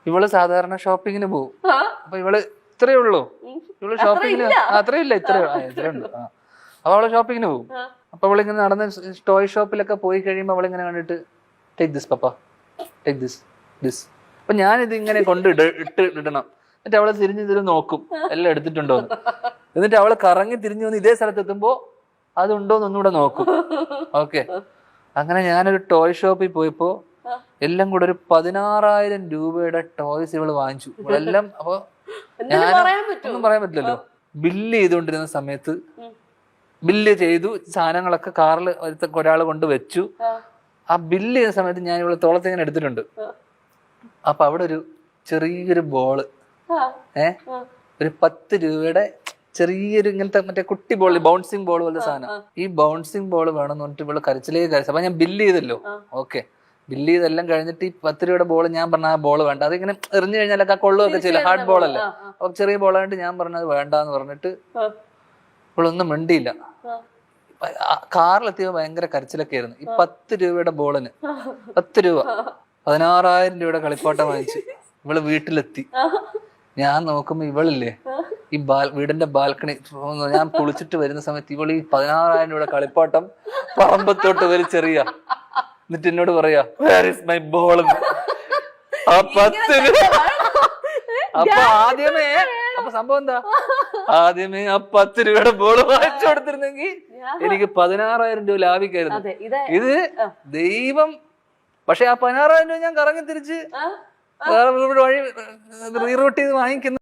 ഇവള് സാധാരണ ഷോപ്പിങ്ങിന് പോകും. അപ്പൊ ഇവള് ഇത്രയേ ഉള്ളൂ, ഇവള് ഷോപ്പിങ്ങിന് അത്രയില്ല, ഇത്രയുണ്ട്. അപ്പൊ അവള് ഷോപ്പിങ്ങിന് പോകും. അപ്പൊ അവളിങ്ങനെ നടന്ന് ടോയ് ഷോപ്പിലൊക്കെ പോയി കഴിയുമ്പോ അവളിങ്ങനെ കണ്ടിട്ട് take this papa, take this. അപ്പൊ ഞാനിത് ഇങ്ങനെ ഇടണം. എന്നിട്ട് അവള് തിരിഞ്ഞു നോക്കും എല്ലാം എടുത്തിട്ടുണ്ടോ. എന്നിട്ട് അവള് കറങ്ങി തിരിഞ്ഞു വന്ന് ഇതേ സ്ഥലത്ത് എത്തുമ്പോ അതുണ്ടോന്ന് ഒന്നുകൂടെ നോക്കും. ഓക്കെ, അങ്ങനെ ഞാനൊരു ടോയ് ഷോപ്പിൽ പോയപ്പോ എല്ലാം കൂടെ ഒരു 16,000 രൂപയുടെ ടോയ്സ് ഇവള് വാങ്ങിച്ചു. ഇവളെല്ലാം അപ്പൊ ഒന്നും പറയാൻ പറ്റില്ലല്ലോ. ബില്ല് ചെയ്തുകൊണ്ടിരുന്ന സമയത്ത് ബില്ല് ചെയ്തു, സാധനങ്ങളൊക്കെ കാറിൽ ഒരാൾ കൊണ്ട് വെച്ചു. ആ ബില്ല് ചെയ്യുന്ന സമയത്ത് ഞാൻ ഇവിടെ തോളത്തിങ്ങനെ എടുത്തിട്ടുണ്ട്. അപ്പൊ അവിടെ ഒരു ചെറിയൊരു ബോള്, ഒരു 10 രൂപയുടെ ചെറിയൊരു ഇങ്ങനത്തെ മറ്റേ കുട്ടി ബോൾ, ബൗൺസിങ് ബോൾ പോലത്തെ സാധനം. ഈ ബൗൺസിങ് ബോൾ വേണമെന്ന് പറഞ്ഞിട്ട് ഇവള് കരച്ചിലേക്ക് കരച്ചു. അപ്പൊ ഞാൻ ബില്ല് ചെയ്തല്ലോ. ഓക്കെ, ബില്ല് ചെയ്തെല്ലാം കഴിഞ്ഞിട്ട് ഈ 10 രൂപയുടെ ബോൾ ഞാൻ പറഞ്ഞ ആ ബോൾ വേണ്ട, അതിങ്ങനെ എറിഞ്ഞു കഴിഞ്ഞാലൊക്കെ കൊള്ളുകയൊക്കെ ചെയ്യില്ല, ഹാർഡ് ബോൾ അല്ലേ. അപ്പൊ ചെറിയ ബോളായിട്ട് ഞാൻ പറഞ്ഞത് വേണ്ടാന്ന് പറഞ്ഞിട്ട് ഇവളൊന്നും മിണ്ടിയില്ല. കാറിലെത്തിയപ്പോ ഭയങ്കര കരച്ചിലൊക്കെ ആയിരുന്നു. ഈ 10 രൂപയുടെ ബോളിന് 10 രൂപ 16,000 രൂപയുടെ കളിപ്പാട്ടം വാങ്ങിച്ചു. ഇവള് വീട്ടിലെത്തി. ഞാൻ നോക്കുമ്പോ ഇവളില്ലേ ഈ വീടിന്റെ ബാൽക്കണി, ഞാൻ കുളിച്ചിട്ട് വരുന്ന സമയത്ത് ഇവള് ഈ 16,000 രൂപയുടെ കളിപ്പാട്ടം പറമ്പത്തോട്ട് വലിച്ചെറിയ. എന്നിട്ട് എന്നോട് പറയാ വേർ ഈസ് മൈ ബോൾ. ആ 10 രൂപ. അപ്പൊ അപ്പൊ സംഭവം എന്താ, ആദ്യമേ ആ 10 രൂപയുടെ ബോൾ വാങ്ങിച്ചു കൊടുത്തിരുന്നെങ്കിൽ എനിക്ക് 16,000 രൂപ ലാഭിക്കായിരുന്നു. ഇത് ദൈവം. പക്ഷെ ആ 16,000 രൂപ ഞാൻ കറങ്ങി തിരിച്ച് വഴി റീറൂട്ട് ചെയ്ത് വാങ്ങിക്കുന്ന